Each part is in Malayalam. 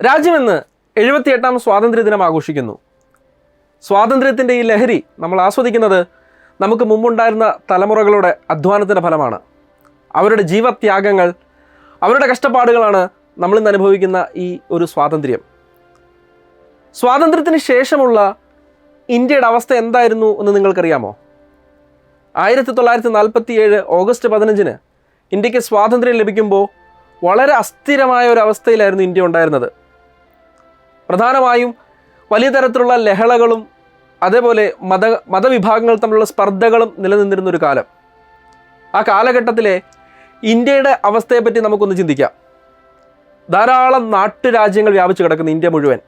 രാജ്യമെന്ന് 78ാം സ്വാതന്ത്ര്യദിനം ആഘോഷിക്കുന്നു. സ്വാതന്ത്ര്യത്തിൻ്റെ ഈ ലഹരി നമ്മൾ ആസ്വദിക്കുന്നത് നമുക്ക് മുമ്പുണ്ടായിരുന്ന തലമുറകളുടെ അധ്വാനത്തിൻ്റെ ഫലമാണ്. അവരുടെ ജീവത്യാഗങ്ങൾ, അവരുടെ കഷ്ടപ്പാടുകളാണ് നമ്മളിന്ന് അനുഭവിക്കുന്ന ഈ ഒരു സ്വാതന്ത്ര്യം. സ്വാതന്ത്ര്യത്തിന് ശേഷമുള്ള ഇന്ത്യയുടെ അവസ്ഥ എന്തായിരുന്നു എന്ന് നിങ്ങൾക്കറിയാമോ? 1947 ഓഗസ്റ്റ് 15 ഇന്ത്യക്ക് സ്വാതന്ത്ര്യം ലഭിക്കുമ്പോൾ വളരെ അസ്ഥിരമായ ഒരു അവസ്ഥയിലായിരുന്നു ഇന്ത്യ ഉണ്ടായിരുന്നത്. പ്രധാനമായും വലിയ തരത്തിലുള്ള ലഹളകളും അതേപോലെ മതവിഭാഗങ്ങൾ തമ്മിലുള്ള സ്പർദ്ധകളും നിലനിന്നിരുന്നൊരു കാലം. ആ കാലഘട്ടത്തിലെ ഇന്ത്യയുടെ അവസ്ഥയെപ്പറ്റി നമുക്കൊന്ന് ചിന്തിക്കാം. ധാരാളം നാട്ടുരാജ്യങ്ങൾ വ്യാപിച്ചു കിടക്കുന്ന ഇന്ത്യ മുഴുവൻ.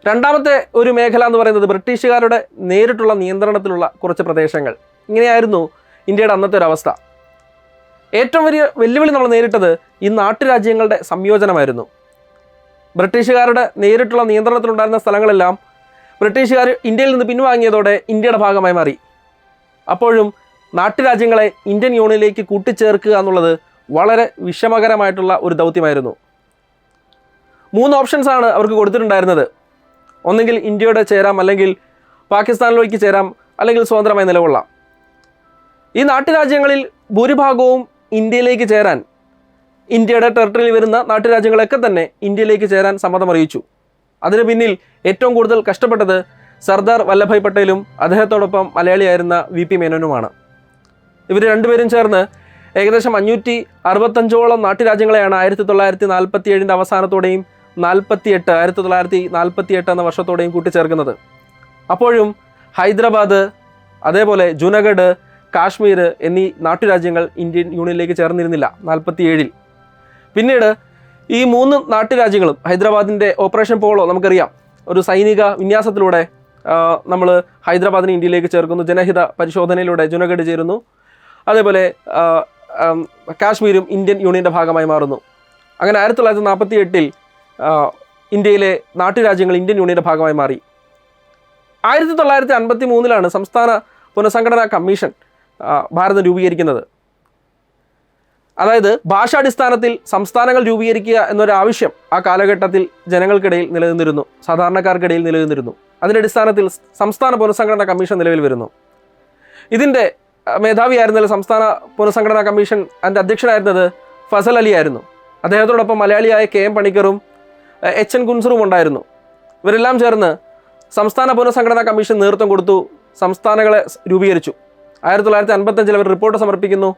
രണ്ടാമത്തെ ഒരു മേഖല എന്ന് പറയുന്നത് ബ്രിട്ടീഷുകാരുടെ നേരിട്ടുള്ള നിയന്ത്രണത്തിലുള്ള കുറച്ച് പ്രദേശങ്ങൾ. ഇങ്ങനെയായിരുന്നു ഇന്ത്യയുടെ അന്നത്തെ ഒരു അവസ്ഥ. ഏറ്റവും വലിയ വെല്ലുവിളി നമ്മൾ നേരിട്ടത് ഈ നാട്ടുരാജ്യങ്ങളുടെ സംയോജനമായിരുന്നു. ബ്രിട്ടീഷുകാരുടെ നേരിട്ടുള്ള നിയന്ത്രണത്തിലുണ്ടായിരുന്ന സ്ഥലങ്ങളെല്ലാം ബ്രിട്ടീഷുകാർ ഇന്ത്യയിൽ നിന്ന് പിൻവാങ്ങിയതോടെ ഇന്ത്യയുടെ ഭാഗമായി മാറി. അപ്പോഴും നാട്ടുരാജ്യങ്ങളെ ഇന്ത്യൻ യൂണിയനിലേക്ക് കൂട്ടിച്ചേർക്കുക എന്നുള്ളത് വളരെ വിഷമകരമായിട്ടുള്ള ഒരു ദൗത്യമായിരുന്നു. 3 ഓപ്ഷൻസാണ് അവർക്ക് കൊടുത്തിട്ടുണ്ടായിരുന്നത്. ഒന്നെങ്കിൽ ഇന്ത്യയോടെ ചേരാം, അല്ലെങ്കിൽ പാകിസ്ഥാനിലേക്ക് ചേരാം, അല്ലെങ്കിൽ സ്വതന്ത്രമായി നിലകൊള്ളാം. ഈ നാട്ടുരാജ്യങ്ങളിൽ ഭൂരിഭാഗവും ഇന്ത്യയിലേക്ക് ചേരാൻ, ഇന്ത്യയുടെ ടെറിട്ടറിയിൽ വരുന്ന നാട്ടുരാജ്യങ്ങളൊക്കെ തന്നെ ഇന്ത്യയിലേക്ക് ചേരാൻ സമ്മതം അറിയിച്ചു. അതിന് പിന്നിൽ ഏറ്റവും കൂടുതൽ കഷ്ടപ്പെട്ടത് സർദാർ വല്ലഭായ് പട്ടേലും അദ്ദേഹത്തോടൊപ്പം മലയാളിയായിരുന്ന VP മേനോനുമാണ്. ഇവർ രണ്ടുപേരും ചേർന്ന് ഏകദേശം 565ഓളം നാട്ടുരാജ്യങ്ങളെയാണ് 1947 അവസാനത്തോടെയും 1948 എന്ന വർഷത്തോടെയും കൂട്ടിച്ചേർക്കുന്നത്. അപ്പോഴും ഹൈദരാബാദ്, അതേപോലെ ജുനഗഡ്, കാശ്മീർ എന്നീ നാട്ടുരാജ്യങ്ങൾ ഇന്ത്യൻ യൂണിയനിലേക്ക് ചേർന്നിരുന്നില്ല 47. പിന്നീട് ഈ 3 നാട്ടുരാജ്യങ്ങളും, ഹൈദരാബാദിൻ്റെ ഓപ്പറേഷൻ പോളോ നമുക്കറിയാം, ഒരു സൈനിക വിന്യാസത്തിലൂടെ നമ്മൾ ഹൈദരാബാദിനെ ഇന്ത്യയിലേക്ക് ചേർക്കുന്നു. ജനഹിത പരിശോധനയിലൂടെ ജുനഗഡ് ചേരുന്നു. അതേപോലെ കാശ്മീരും ഇന്ത്യൻ യൂണിയൻ്റെ ഭാഗമായി മാറുന്നു. അങ്ങനെ 1948 ഇന്ത്യയിലെ നാട്ടുരാജ്യങ്ങൾ ഇന്ത്യൻ യൂണിയൻ്റെ ഭാഗമായി മാറി. 1953 സംസ്ഥാന പുനഃസംഘടനാ കമ്മീഷൻ ഭാരതം രൂപീകരിക്കുന്നത്. അതായത് ഭാഷാടിസ്ഥാനത്തിൽ സംസ്ഥാനങ്ങൾ രൂപീകരിക്കുക എന്നൊരു ആവശ്യം ആ കാലഘട്ടത്തിൽ ജനങ്ങൾക്കിടയിൽ നിലനിന്നിരുന്നു, സാധാരണക്കാർക്കിടയിൽ നിലനിന്നിരുന്നു. അതിൻ്റെ അടിസ്ഥാനത്തിൽ സംസ്ഥാന പുനഃസംഘടനാ കമ്മീഷൻ നിലവിൽ വരുന്നു. ഇതിൻ്റെ മേധാവിയായിരുന്നത് സംസ്ഥാന പുനഃസംഘടനാ കമ്മീഷൻ അതിൻ്റെ അധ്യക്ഷനായിരുന്നത് ഫസൽ അലി ആയിരുന്നു. അദ്ദേഹത്തോടൊപ്പം മലയാളിയായ KM പണിക്കറും HN കുൻസറും ഉണ്ടായിരുന്നു. ഇവരെല്ലാം ചേർന്ന് സംസ്ഥാന പുനഃസംഘടനാ കമ്മീഷൻ നേതൃത്വം കൊടുത്തു, സംസ്ഥാനങ്ങളെ രൂപീകരിച്ചു. 1955 അവർ റിപ്പോർട്ട് സമർപ്പിക്കുന്നു.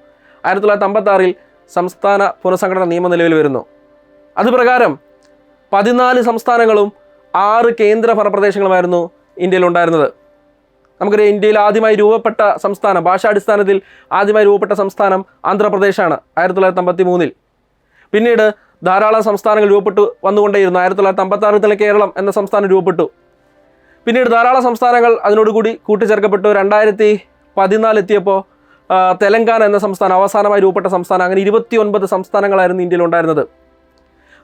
1956 സംസ്ഥാന പുനഃസംഘടന നിയമം നിലവിൽ വരുന്നു. അതുപ്രകാരം 14 സംസ്ഥാനങ്ങളും 6 കേന്ദ്ര ഭരണപ്രദേശങ്ങളുമായിരുന്നു ഇന്ത്യയിൽ ഉണ്ടായിരുന്നത്. നമുക്കറിയാം, ഇന്ത്യയിൽ ആദ്യമായി രൂപപ്പെട്ട സംസ്ഥാനം, ഭാഷാടിസ്ഥാനത്തിൽ ആദ്യമായി രൂപപ്പെട്ട സംസ്ഥാനം ആന്ധ്രാപ്രദേശാണ് 1953. പിന്നീട് ധാരാളം സംസ്ഥാനങ്ങൾ രൂപപ്പെട്ടു വന്നുകൊണ്ടേയിരുന്നു. 1956 കേരളം എന്ന സംസ്ഥാനം രൂപപ്പെട്ടു. പിന്നീട് ധാരാളം സംസ്ഥാനങ്ങൾ അതിനോടുകൂടി കൂട്ടിച്ചേർക്കപ്പെട്ടു. 2014 എത്തിയപ്പോൾ തെലങ്കാന എന്ന സംസ്ഥാനം അവസാനമായി രൂപപ്പെട്ട സംസ്ഥാനം. അങ്ങനെ 29 സംസ്ഥാനങ്ങളായിരുന്നു ഇന്ത്യയിൽ ഉണ്ടായിരുന്നത്.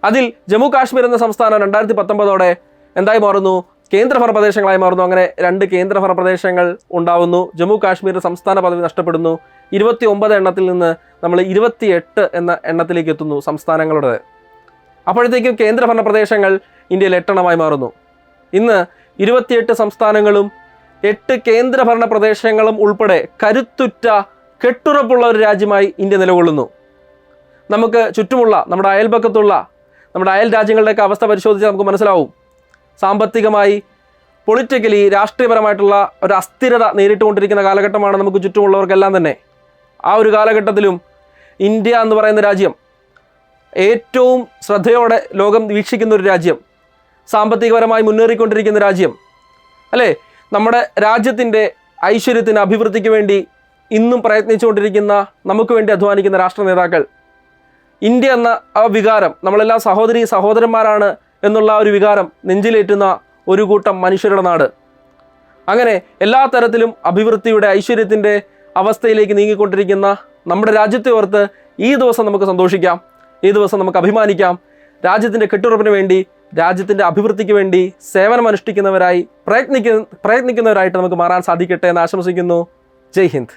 അതിൽ ജമ്മു കാശ്മീർ എന്ന സംസ്ഥാനം 2019 എന്തായി മാറുന്നു? കേന്ദ്രഭരണ പ്രദേശങ്ങളായി മാറുന്നു. അങ്ങനെ 2 കേന്ദ്രഭരണ പ്രദേശങ്ങൾ ഉണ്ടാവുന്നു. ജമ്മു കാശ്മീർ സംസ്ഥാന പദവി നഷ്ടപ്പെടുന്നു. 29 എണ്ണത്തിൽ നിന്ന് നമ്മൾ 28 എന്ന എണ്ണത്തിലേക്ക് എത്തുന്നു സംസ്ഥാനങ്ങളുടെ. അപ്പോഴത്തേക്കും കേന്ദ്രഭരണ പ്രദേശങ്ങൾ ഇന്ത്യയിൽ 8 എണ്ണമായി മാറുന്നു. ഇന്ന് 28 സംസ്ഥാനങ്ങളും 8 കേന്ദ്രഭരണ പ്രദേശങ്ങളും ഉൾപ്പെടെ കരുത്തുറ്റ കെട്ടുറപ്പുള്ള ഒരു രാജ്യമായി ഇന്ത്യ നിലകൊള്ളുന്നു. നമുക്ക് ചുറ്റുമുള്ള നമ്മുടെ അയൽപക്കത്തുള്ള നമ്മുടെ അയൽ രാജ്യങ്ങളുടെയൊക്കെ അവസ്ഥ പരിശോധിച്ചാൽ നമുക്ക് മനസ്സിലാവും. സാമ്പത്തികമായി, പൊളിറ്റിക്കലി, രാഷ്ട്രീയപരമായിട്ടുള്ള ഒരു അസ്ഥിരത നേരിട്ടുകൊണ്ടിരിക്കുന്ന കാലഘട്ടമാണ് നമുക്ക് ചുറ്റുമുള്ളവർക്കെല്ലാം തന്നെ. ആ ഒരു കാലഘട്ടത്തിലും ഇന്ത്യ എന്ന് പറയുന്ന രാജ്യം ഏറ്റവും ശ്രദ്ധയോടെ ലോകം വീക്ഷിക്കുന്ന ഒരു രാജ്യം, സാമ്പത്തികപരമായി മുന്നേറിക്കൊണ്ടിരിക്കുന്ന രാജ്യം അല്ലേ? നമ്മുടെ രാജ്യത്തിൻ്റെ ഐശ്വര്യത്തിന്, അഭിവൃദ്ധിക്ക് വേണ്ടി ഇന്നും പ്രയത്നിച്ചുകൊണ്ടിരിക്കുന്ന, നമുക്ക് വേണ്ടി അധ്വാനിക്കുന്ന രാഷ്ട്ര നേതാക്കൾ. ഇന്ത്യ എന്ന ആ വികാരം, നമ്മളെല്ലാം സഹോദരി സഹോദരന്മാരാണ് എന്നുള്ള ഒരു വികാരം നെഞ്ചിലേറ്റുന്ന ഒരു കൂട്ടം മനുഷ്യരുടെ നാട്. അങ്ങനെ എല്ലാ തരത്തിലും അഭിവൃദ്ധിയുടെ, ഐശ്വര്യത്തിൻ്റെ അവസ്ഥയിലേക്ക് നീങ്ങിക്കൊണ്ടിരിക്കുന്ന നമ്മുടെ രാജ്യത്തെ ഓർത്ത് ഈ ദിവസം നമുക്ക് സന്തോഷിക്കാം, ഈ ദിവസം നമുക്ക് അഭിമാനിക്കാം. രാജ്യത്തിൻ്റെ കെട്ടുറപ്പിന് വേണ്ടി, രാജ്യത്തിൻ്റെ അഭിവൃദ്ധിക്ക് വേണ്ടി സേവനമനുഷ്ഠിക്കുന്നവരായി പ്രയത്നിക്കുന്നവരായിട്ട് നമുക്ക് മാറാൻ സാധിക്കട്ടെ എന്ന് ആശംസിക്കുന്നു. ജയ് ഹിന്ദ്.